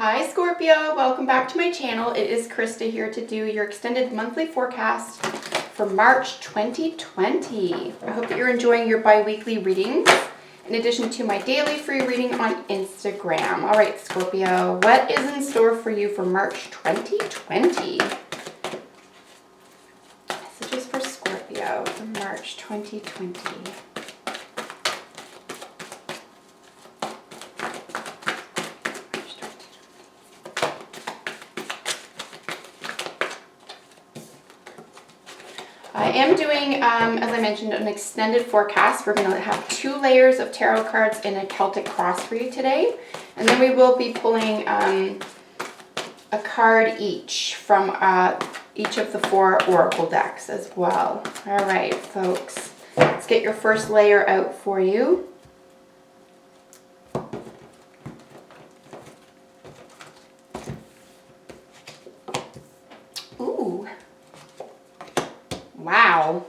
Hi Scorpio, welcome back to my channel. It is Krista here to do your extended monthly forecast for March 2020. I hope that you're enjoying your bi-weekly readings in addition to my daily free reading on Instagram. All right, Scorpio, what is in store for you for March 2020? Messages for Scorpio for March 2020. I am doing, as I mentioned, an extended forecast. We're going to have 2 layers of tarot cards in a Celtic cross for you today. And then we will be pulling a card each from each of the 4 oracle decks as well. All right, folks, let's get your first layer out for you. Ooh. Wow.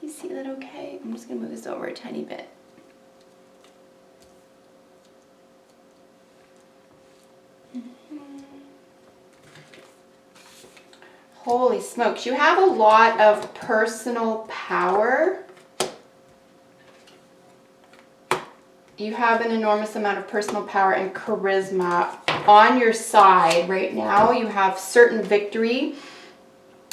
You see that okay? I'm just going to move this over a tiny bit. Holy smokes, you have a lot of personal power. You have an enormous amount of personal power and charisma on your side right now. You have certain victory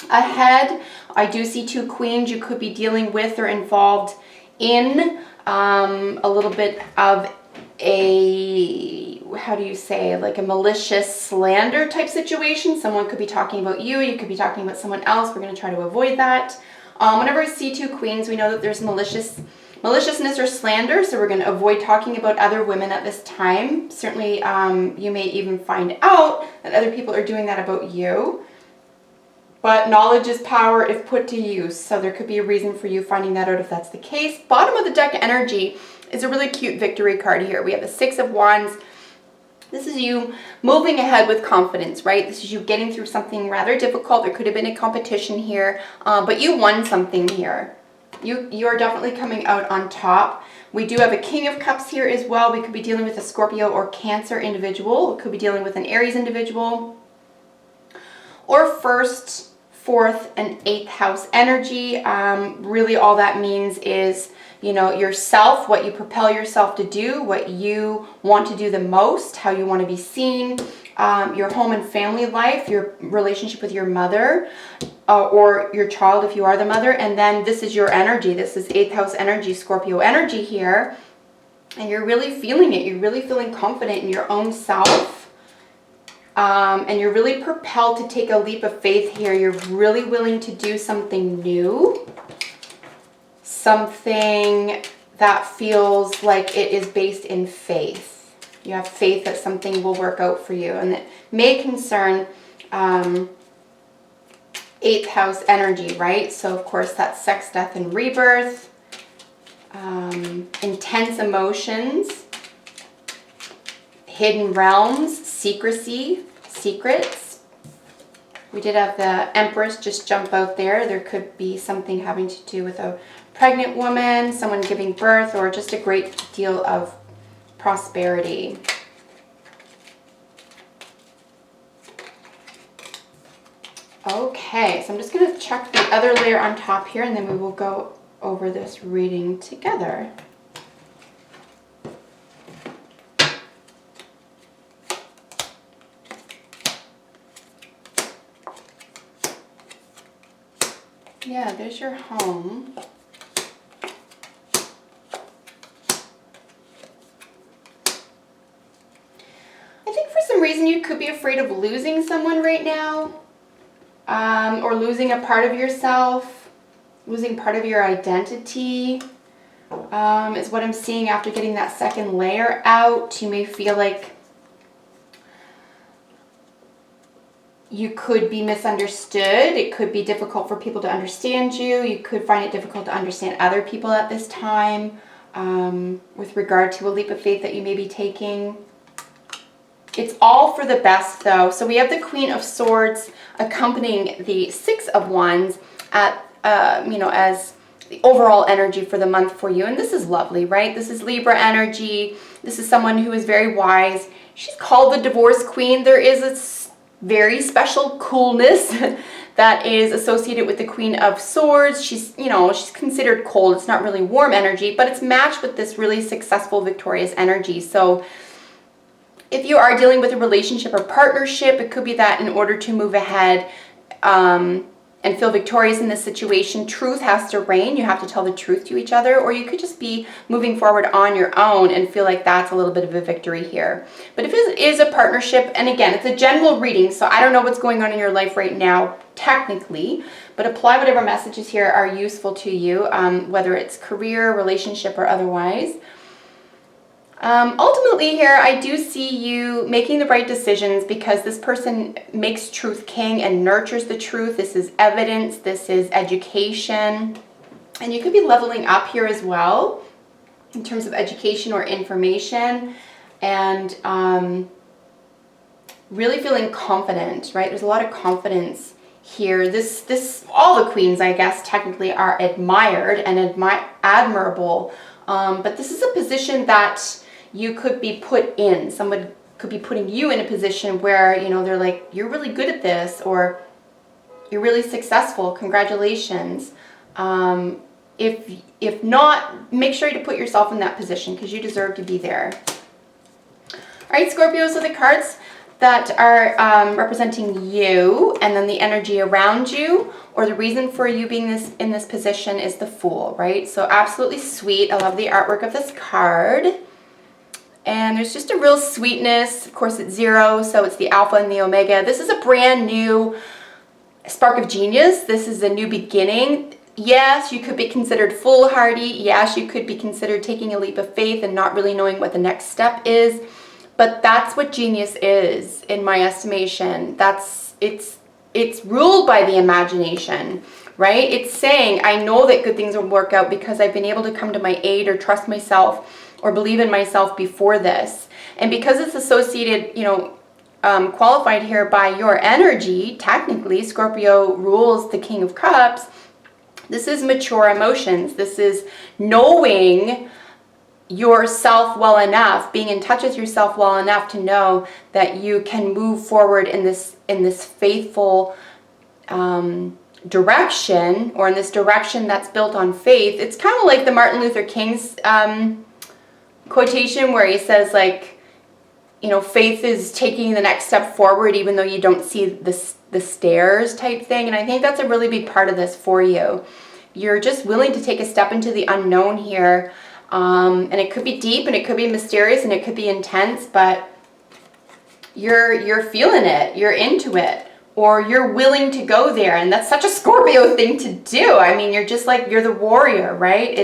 ahead. I do see 2 queens. You could be dealing with or involved in a little bit of a, how do you say, like a malicious slander type situation. Someone could be talking about you. You could be talking about someone else. We're going to try to avoid that. Whenever I see 2 queens, we know that there's maliciousness or slander, so we're going to avoid talking about other women at this time. Certainly, you may even find out that other people are doing that about you. But knowledge is power if put to use, so there could be a reason for you finding that out if that's the case. Bottom of the deck energy is a really cute victory card here. We have the 6 of Wands. This is you moving ahead with confidence, right? This is you getting through something rather difficult. There could have been a competition here, but you won something here. You are definitely coming out on top. We do have a King of Cups here as well. We could be dealing with a Scorpio or Cancer individual. We could be dealing with an Aries individual. Or 1st, 4th, and 8th house energy. Really all that means is, you know, yourself, what you propel yourself to do, what you want to do the most, how you want to be seen, your home and family life, your relationship with your mother, or your child if you are the mother. And then this is your energy. This is 8th house energy, Scorpio energy here. And you're really feeling it. You're really feeling confident in your own self. And you're really propelled to take a leap of faith here. You're really willing to do something new. Something that feels like it is based in faith. You have faith that something will work out for you. And it may concern 8th house energy, right? So of course that's sex, death, and rebirth, intense emotions, hidden realms, secrecy, secrets. We did have the Empress just jump out there. There could be something having to do with a pregnant woman, someone giving birth, or just a great deal of prosperity. Okay, so I'm just going to check the other layer on top here, and then we will go over this reading together. Yeah, there's your home. I think for some reason you could be afraid of losing someone right now. Or losing a part of yourself, losing part of your identity, is what I'm seeing after getting that second layer out. You may feel like you could be misunderstood. It could be difficult for people to understand you. You could find it difficult to understand other people at this time, with regard to a leap of faith that you may be taking. It's all for the best, though. So we have the Queen of Swords accompanying the 6 of Wands at, as the overall energy for the month for you. And this is lovely, right? This is Libra energy. This is someone who is very wise. She's called the divorce queen. There is a very special coolness that is associated with the Queen of Swords. She's, you know, she's considered cold. It's not really warm energy, but it's matched with this really successful, victorious energy. So if you are dealing with a relationship or partnership, it could be that in order to move ahead and feel victorious in this situation, truth has to reign. You have to tell the truth to each other, or you could just be moving forward on your own and feel like that's a little bit of a victory here. But if it is a partnership, and again, it's a general reading, so I don't know what's going on in your life right now, technically, but apply whatever messages here are useful to you, whether it's career, relationship, or otherwise. Ultimately here, I do see you making the right decisions because this person makes truth king and nurtures the truth. This is evidence. This is education. And you could be leveling up here as well in terms of education or information, and really feeling confident, right? There's a lot of confidence here. All the queens, I guess, technically are admired and admirable. But this is a position that you could be put in. Someone could be putting you in a position where, you know, they're like, you're really good at this, or you're really successful, congratulations. If not, make sure to put yourself in that position because you deserve to be there. All right, Scorpio, so the cards that are representing you and then the energy around you, or the reason for you being in this position, is the Fool, right? So absolutely sweet. I love the artwork of this card. And there's just a real sweetness. Of course, it's 0, so it's the Alpha and the Omega. This is a brand new spark of genius. This is a new beginning. Yes, you could be considered foolhardy. Yes, you could be considered taking a leap of faith and not really knowing what the next step is. But that's what genius is, in my estimation. It's ruled by the imagination, right? It's saying, I know that good things will work out because I've been able to come to my aid or trust myself or believe in myself before this. And because it's associated, you know, qualified here by your energy, technically, Scorpio rules the King of Cups. This is mature emotions. This is knowing yourself well enough, being in touch with yourself well enough to know that you can move forward in this faithful direction, or in this direction that's built on faith. It's kind of like the Martin Luther King's quotation where he says, like, you know, faith is taking the next step forward even though you don't see the stairs type thing. And I think that's a really big part of this for you. You're just willing to take a step into the unknown here. And it could be deep and it could be mysterious and it could be intense, but you're feeling it, you're into it, or you're willing to go there. And that's such a Scorpio thing to do. I mean, you're just like, you're the warrior, right?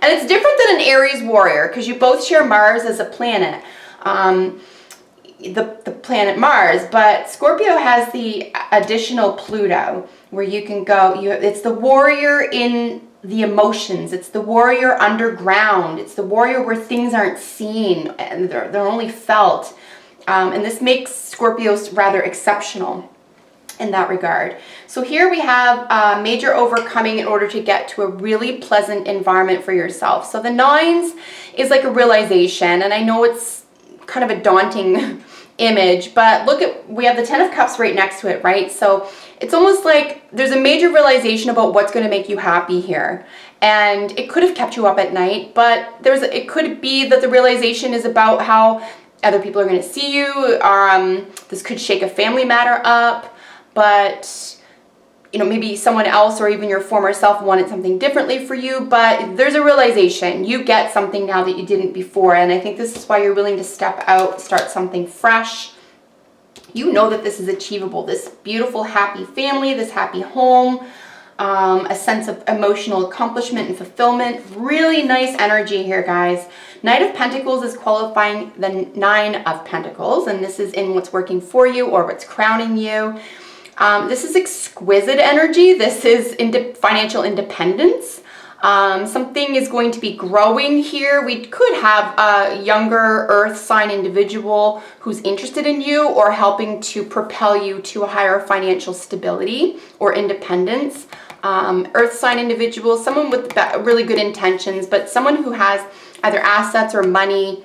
And it's different than an Aries warrior because you both share Mars as a planet, the planet Mars, but Scorpio has the additional Pluto where you can go, it's the warrior in the emotions, it's the warrior underground, it's the warrior where things aren't seen and they're only felt. And this makes Scorpios rather exceptional in that regard. So here we have major overcoming in order to get to a really pleasant environment for yourself. So the 9s is like a realization, and I know it's kind of a daunting image, but look at, we have the 10 of Cups right next to it, right? So it's almost like there's a major realization about what's going to make you happy here. And it could have kept you up at night, but it could be that the realization is about how other people are going to see you. This could shake a family matter up, but you know, maybe someone else or even your former self wanted something differently for you, but there's a realization. You get something now that you didn't before, and I think this is why you're willing to step out, start something fresh. You know that this is achievable, this beautiful, happy family, this happy home, a sense of emotional accomplishment and fulfillment. Really nice energy here, guys. Knight of Pentacles is qualifying the 9 of Pentacles, and this is in what's working for you or what's crowning you. This is exquisite energy. This is financial independence. Something is going to be growing here. We could have a younger earth sign individual who's interested in you or helping to propel you to a higher financial stability or independence. earth sign individual, someone with really good intentions, but someone who has either assets or money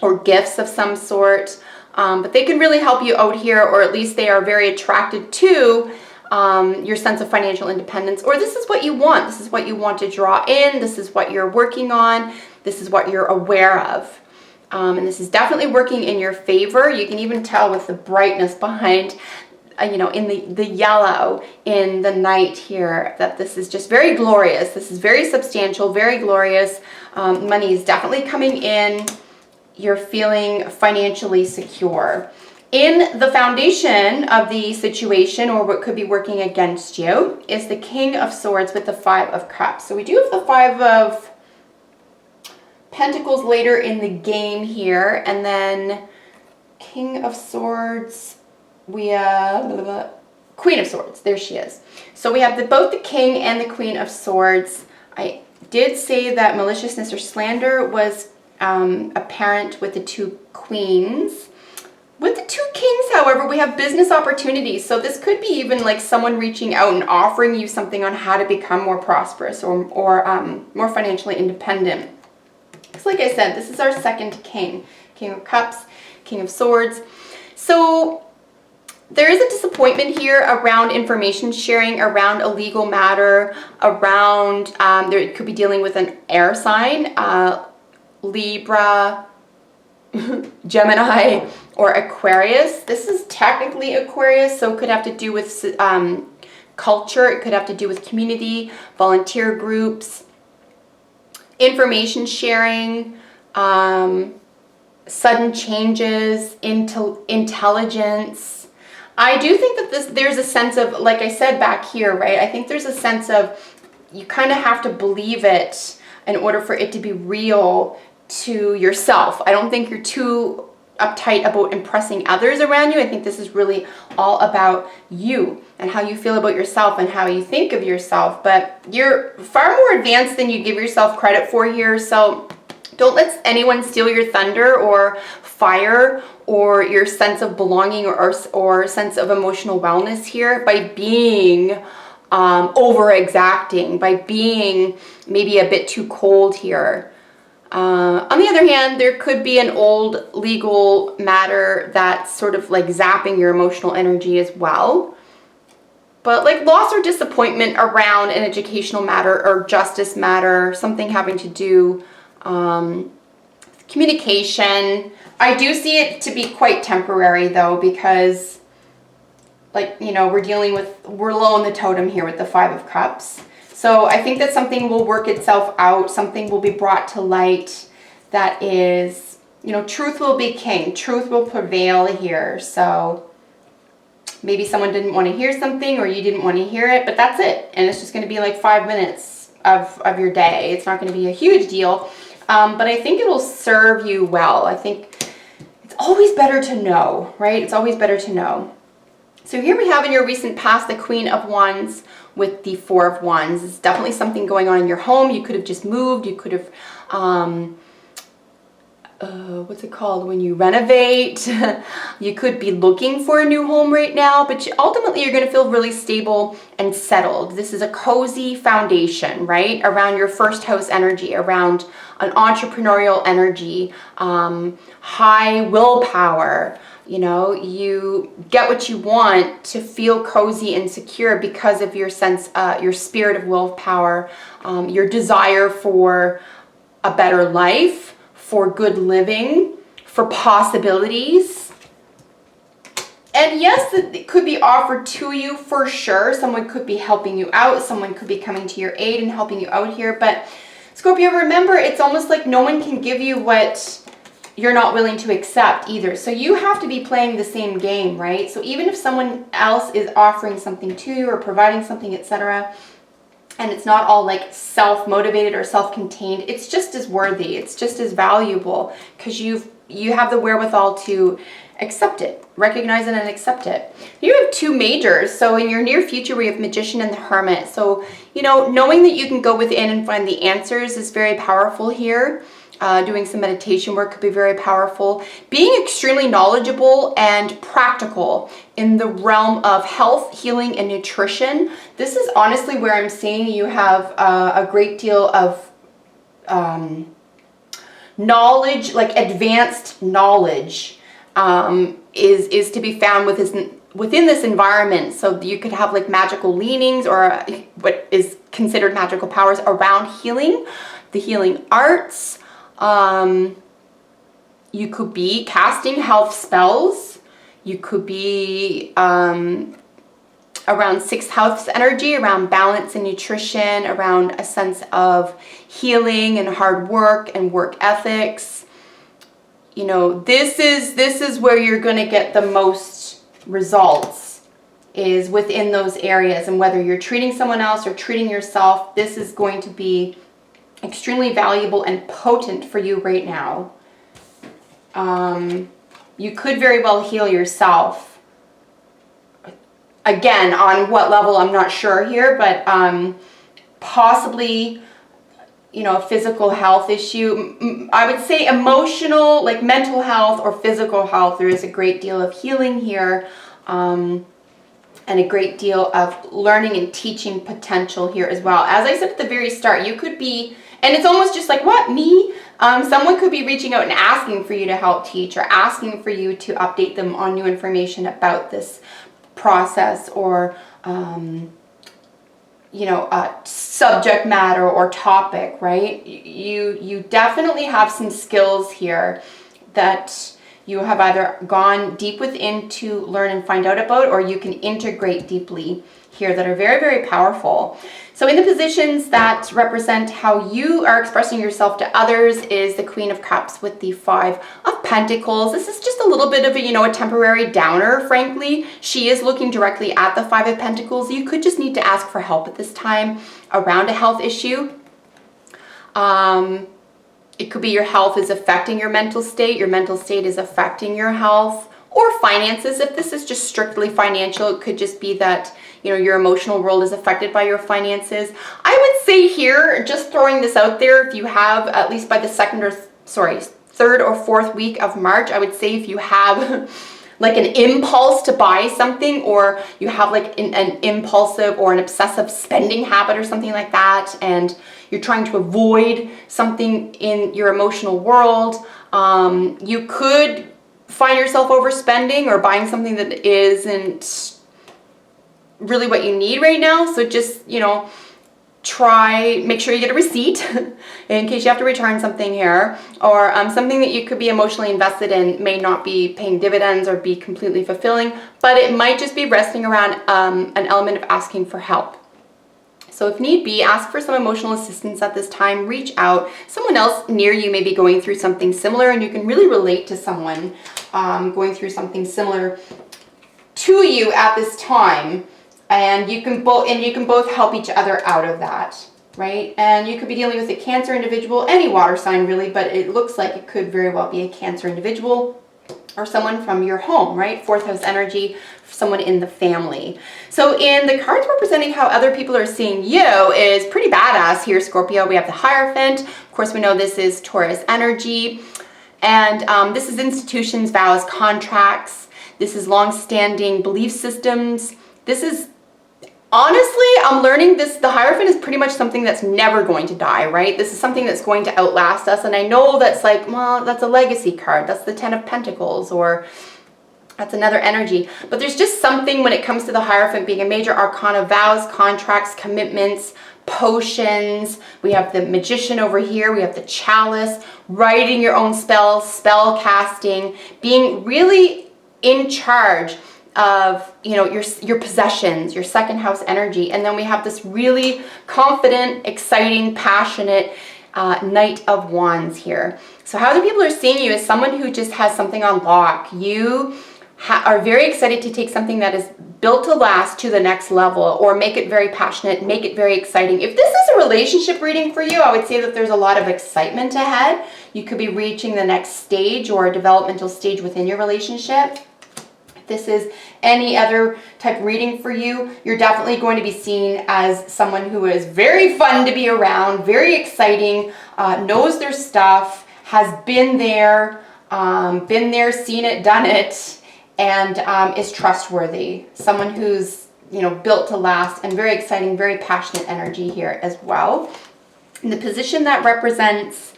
or gifts of some sort. But they can really help you out here, or at least they are very attracted to your sense of financial independence, or this is what you want. This is what you want to draw in. This is what you're working on. This is what you're aware of. And this is definitely working in your favor. You can even tell with the brightness behind, you know, in the yellow in the night here, that this is just very glorious. This is very substantial, very glorious. Money is definitely coming in. You're feeling financially secure. In the foundation of the situation, or what could be working against you, is the King of Swords with the Five of Cups. So we do have the Five of Pentacles later in the game here, and then King of Swords, we have Queen of Swords. There she is. So we have both the King and the Queen of Swords. I did say that maliciousness or slander was apparent with the two queens. With the two kings, however, we have business opportunities. So this could be even like someone reaching out and offering you something on how to become more prosperous or more financially independent. Because like I said, this is our second king. King of Cups, King of Swords. So there is a disappointment here around information sharing, around a legal matter, around, there could be dealing with an air sign, Libra, Gemini, or Aquarius. This is technically Aquarius, so it could have to do with culture. It could have to do with community, volunteer groups, information sharing, sudden changes, intelligence. I do think that there's a sense of, like I said back here, right? I think there's a sense of you kind of have to believe it in order for it to be real to yourself. I don't think you're too uptight about impressing others around you. I think this is really all about you and how you feel about yourself and how you think of yourself. But you're far more advanced than you give yourself credit for here. So don't let anyone steal your thunder or fire or your sense of belonging or sense of emotional wellness here by being over exacting, by being maybe a bit too cold here. On the other hand, there could be an old legal matter that's sort of like zapping your emotional energy as well. But like loss or disappointment around an educational matter or justice matter, something having to do communication. I do see it to be quite temporary though, because like, you know, we're low on the totem here with the Five of Cups. So I think that something will work itself out. Something will be brought to light that is, you know, truth will be king. Truth will prevail here. So maybe someone didn't want to hear something or you didn't want to hear it, but that's it. And it's just going to be like 5 minutes of your day. It's not going to be a huge deal. But I think it'll serve you well. I think it's always better to know, right? It's always better to know. So here we have in your recent past the Queen of Wands with the Four of Wands. It's definitely something going on in your home. You could have just moved. You could have, what's it called? When you renovate, you could be looking for a new home right now, but ultimately you're going to feel really stable and settled. This is a cozy foundation, right? Around your first house energy, around an entrepreneurial energy, high willpower. You know, you get what you want to feel cozy and secure because of your sense, your spirit of willpower, your desire for a better life, for good living, for possibilities. And yes, it could be offered to you for sure. Someone could be helping you out. Someone could be coming to your aid and helping you out here. But Scorpio, remember, it's almost like no one can give you what you're not willing to accept either. So you have to be playing the same game, right? So even if someone else is offering something to you or providing something, etc., and it's not all like self-motivated or self-contained, it's just as worthy, it's just as valuable, because you have the wherewithal to accept it, recognize it and accept it. You have two majors. So in your near future, we have Magician and the Hermit. So, you know, knowing that you can go within and find the answers is very powerful here. Doing some meditation work could be very powerful. Being extremely knowledgeable and practical in the realm of health, healing, and nutrition. This is honestly where I'm seeing you have a great deal of knowledge, like advanced knowledge, is to be found within this environment. So you could have like magical leanings or what is considered magical powers around healing, the healing arts. You could be casting health spells. You could be around 6th house energy, around balance and nutrition, around a sense of healing and hard work and work ethics. You know, this is where you're going to get the most results, is within those areas. And whether you're treating someone else or treating yourself, this is going to be extremely valuable and potent for you right now. You could very well heal yourself. Again, on what level, I'm not sure here, but possibly, you know, a physical health issue. I would say emotional, like mental health or physical health. There is a great deal of healing here, and a great deal of learning and teaching potential here as well. As I said at the very start, you could be, and it's almost just like, what, me? Someone could be reaching out and asking for you to help teach, or asking for you to update them on new information about this process, or you know, subject matter or topic, right? You definitely have some skills here that you have either gone deep within to learn and find out about, or you can integrate deeply here, that are very, very powerful. So in the positions that represent how you are expressing yourself to others is the Queen of Cups with the 5 of Pentacles. This is just a little bit of a, you know, a temporary downer, frankly. She is looking directly at the 5 of Pentacles. You could just need to ask for help at this time around a health issue. It could be your health is affecting your mental state is affecting your health, or finances. If this is just strictly financial, it could just be that, you know, your emotional world is affected by your finances. I would say here, just throwing this out there, if you have, at least by the 3rd or 4th week of March, I would say if you have like an impulse to buy something, or you have like an impulsive or an obsessive spending habit or something like that, and you're trying to avoid something in your emotional world, you could find yourself overspending or buying something that isn't really what you need right now. So just, you know, make sure you get a receipt in case you have to return something here, or something that you could be emotionally invested in may not be paying dividends or be completely fulfilling, but it might just be resting around an element of asking for help. So if need be, ask for some emotional assistance at this time. Reach out. Someone else near you may be going through something similar, and you can really relate to someone going through something similar to you at this time. And you can both help each other out of that, right? And you could be dealing with a Cancer individual, any water sign really, but it looks like it could very well be a Cancer individual, or someone from your home, right? 4th house energy, someone in the family. So in the cards representing how other people are seeing you is pretty badass here, Scorpio. We have the Hierophant. Of course, we know this is Taurus energy. And this is institutions, vows, contracts. This is long-standing belief systems. This is, honestly, I'm learning this, the Hierophant is pretty much something that's never going to die, right? This is something that's going to outlast us. And I know that's like, well, that's a legacy card. That's the 10 of Pentacles, or that's another energy. But there's just something when it comes to the Hierophant being a major arcana, vows, contracts, commitments, potions. We have the Magician over here. We have the Chalice, writing your own spells, spell casting, being really in charge of, you know, your possessions, your 2nd house energy. And then we have this really confident, exciting, passionate Knight of Wands here. So how the people are seeing you is someone who just has something on lock. You are very excited to take something that is built to last to the next level, or make it very passionate, make it very exciting. If this is a relationship reading for you, I would say that there's a lot of excitement ahead. You could be reaching the next stage or a developmental stage within your relationship. this is any other type of reading for you, you're definitely going to be seen as someone who is very fun to be around, very exciting, knows their stuff, has been there, seen it, done it, and is trustworthy. Someone who's, you know, built to last, and very exciting, very passionate energy here as well. In the position that represents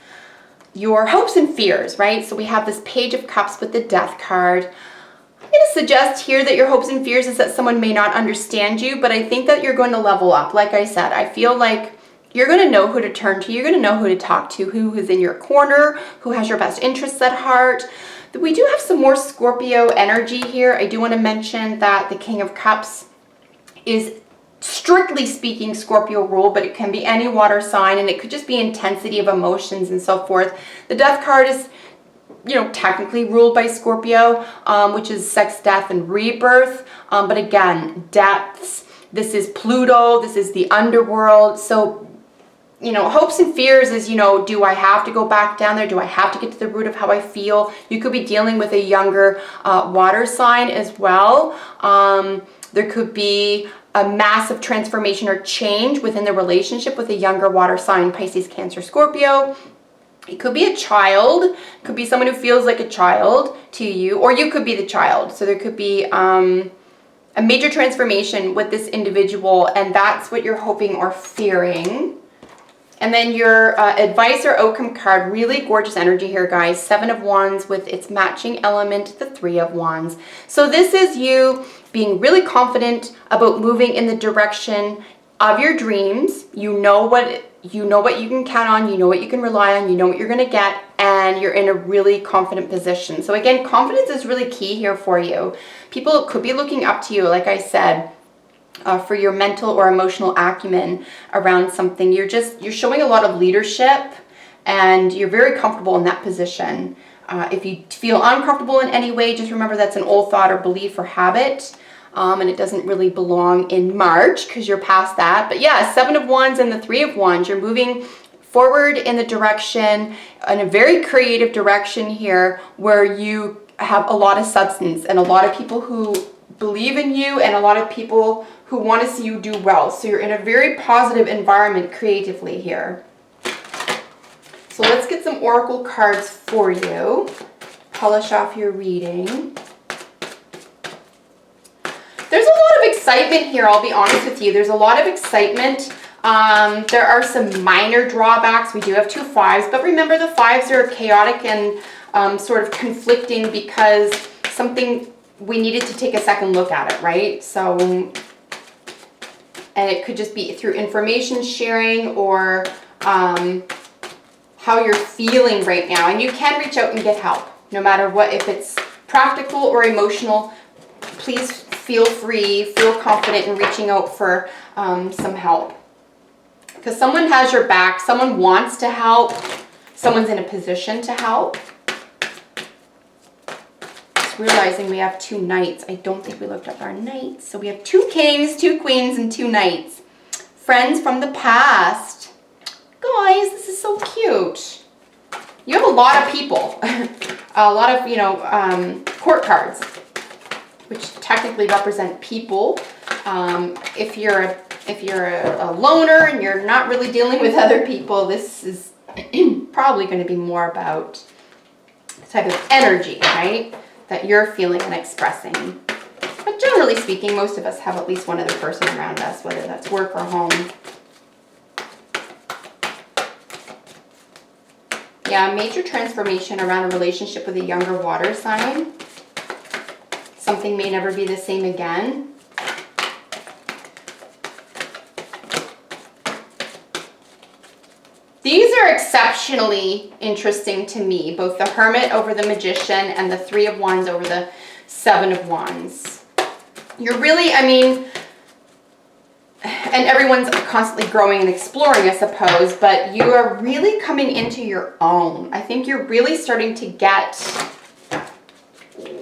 your hopes and fears, right? So we have this Page of Cups with the Death card. I'm going to suggest here that your hopes and fears is that someone may not understand you, but I think that you're going to level up. Like I said, I feel like you're going to know who to turn to. You're going to know who to talk to, who is in your corner, who has your best interests at heart. We do have some more Scorpio energy here. I do want to mention that the King of Cups is strictly speaking Scorpio rule, but it can be any water sign, and it could just be intensity of emotions and so forth. The Death card is, you know, technically ruled by Scorpio, which is sex, death, and rebirth. But again, depths. This is Pluto. This is the underworld. So, you know, hopes and fears is, you know, do I have to go back down there? Do I have to get to the root of how I feel? You could be dealing with a younger water sign as well. There could be a massive transformation or change within the relationship with a younger water sign, Pisces, Cancer, Scorpio. It could be a child. It could be someone who feels like a child to you, or you could be the child. So there could be a major transformation with this individual, and that's what you're hoping or fearing. And then your advice or outcome card, really gorgeous energy here, guys. 7 of Wands with its matching element, the 3 of Wands. So this is you being really confident about moving in the direction of your dreams. You know what you can count on, you know what you can rely on, you know what you're going to get, and you're in a really confident position. So again, confidence is really key here for you. People could be looking up to you, like I said, for your mental or emotional acumen around something. You're showing a lot of leadership, and you're very comfortable in that position. If you feel uncomfortable in any way, just remember that's an old thought or belief or habit. And it doesn't really belong in March because you're past that. But yeah, 7 of Wands and the 3 of Wands, you're moving forward in the direction, in a very creative direction here, where you have a lot of substance and a lot of people who believe in you and a lot of people who want to see you do well. So you're in a very positive environment creatively here. So let's get some oracle cards for you. Polish off your reading. There's a lot of excitement here, I'll be honest with you. There's a lot of excitement. There are some minor drawbacks. We do have 2 5s, but remember the 5s are chaotic and sort of conflicting because something, we needed to take a second look at it, right? So, and it could just be through information sharing or how you're feeling right now. And you can reach out and get help, no matter what, if it's practical or emotional. Please feel free, feel confident in reaching out for some help. Because someone has your back, someone wants to help, someone's in a position to help. Just realizing we have 2 knights. I don't think we looked up our knights. So we have 2 kings, 2 queens, and 2 knights. Friends from the past. Guys, this is so cute. You have a lot of people. A lot of, you know, court cards, which technically represent people. If you're a loner and you're not really dealing with other people, this is probably going to be more about the type of energy, right, that you're feeling and expressing. But generally speaking, most of us have at least one other person around us, whether that's work or home. Yeah, major transformation around a relationship with a younger water sign. Something may never be the same again. These are exceptionally interesting to me, both the Hermit over the Magician and the 3 of Wands over the 7 of Wands. You're really, I mean, and everyone's constantly growing and exploring, I suppose, but you are really coming into your own. I think you're really starting to get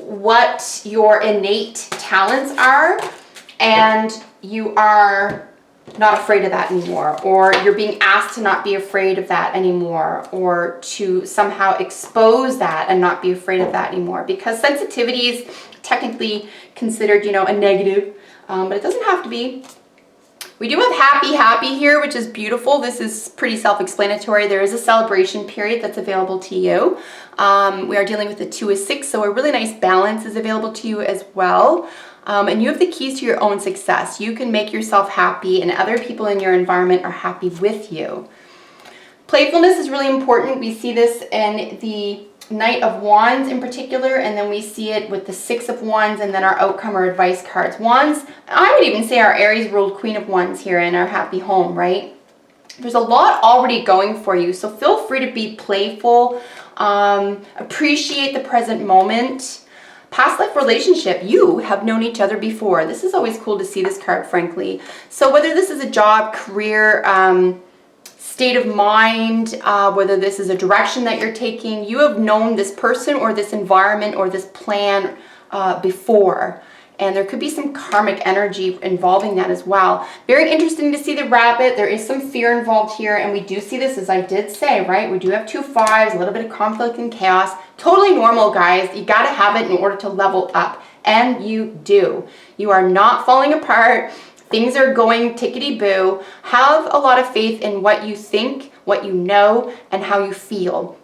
what your innate talents are, and you are not afraid of that anymore, or you're being asked to not be afraid of that anymore, or to somehow expose that and not be afraid of that anymore, because sensitivity is technically considered, you know, a negative, but it doesn't have to be. We do have happy here, which is beautiful. This is pretty self-explanatory. There is a celebration period that's available to you. We are dealing with the 2 of 6, so a really nice balance is available to you as well. And you have the keys to your own success. You can make yourself happy, and other people in your environment are happy with you. Playfulness is really important. We see this in the Knight of Wands in particular, and then we see it with the 6 of Wands, and then our outcome or advice cards. Wands, I would even say our Aries ruled Queen of Wands here in our happy home, right? There's a lot already going for you, so feel free to be playful, appreciate the present moment. Past life relationship, you have known each other before. This is always cool to see this card, frankly. So whether this is a job, career, state of mind, whether this is a direction that you're taking, you have known this person or this environment or this plan before. And there could be some karmic energy involving that as well. Very interesting to see the rabbit. There is some fear involved here, and we do see this, as I did say, right? We do have 2 5s, a little bit of conflict and chaos. Totally normal, guys. You got to have it in order to level up, and you do. You are not falling apart. Things are going tickety-boo. Have a lot of faith in what you think, what you know, and how you feel,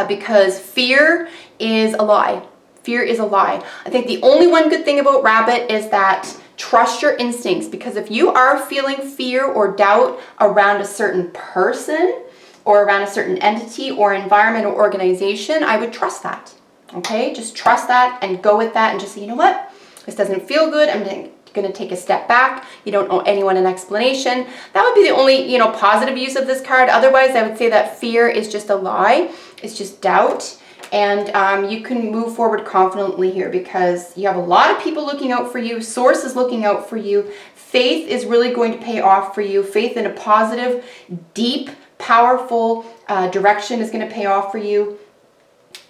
because fear is a lie. Fear is a lie. I think the only one good thing about rabbit is that trust your instincts, because if you are feeling fear or doubt around a certain person or around a certain entity or environment or organization, I would trust that. Okay? Just trust that and go with that and just say, you know what? This doesn't feel good. I'm going to take a step back. You don't owe anyone an explanation. That would be the only, you know, positive use of this card. Otherwise, I would say that fear is just a lie. It's just doubt. And you can move forward confidently here, because you have a lot of people looking out for you. Source is looking out for you. Faith is really going to pay off for you. Faith in a positive, deep, powerful direction is going to pay off for you.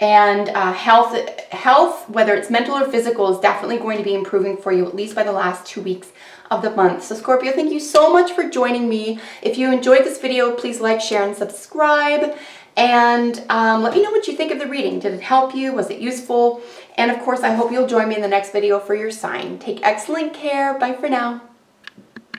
And health, whether it's mental or physical, is definitely going to be improving for you, at least by the last 2 weeks of the month. So Scorpio, thank you so much for joining me. If you enjoyed this video, please like, share, and subscribe. And let me know what you think of the reading. Did it help you? Was it useful? And of course, I hope you'll join me in the next video for your sign. Take excellent care. Bye for now.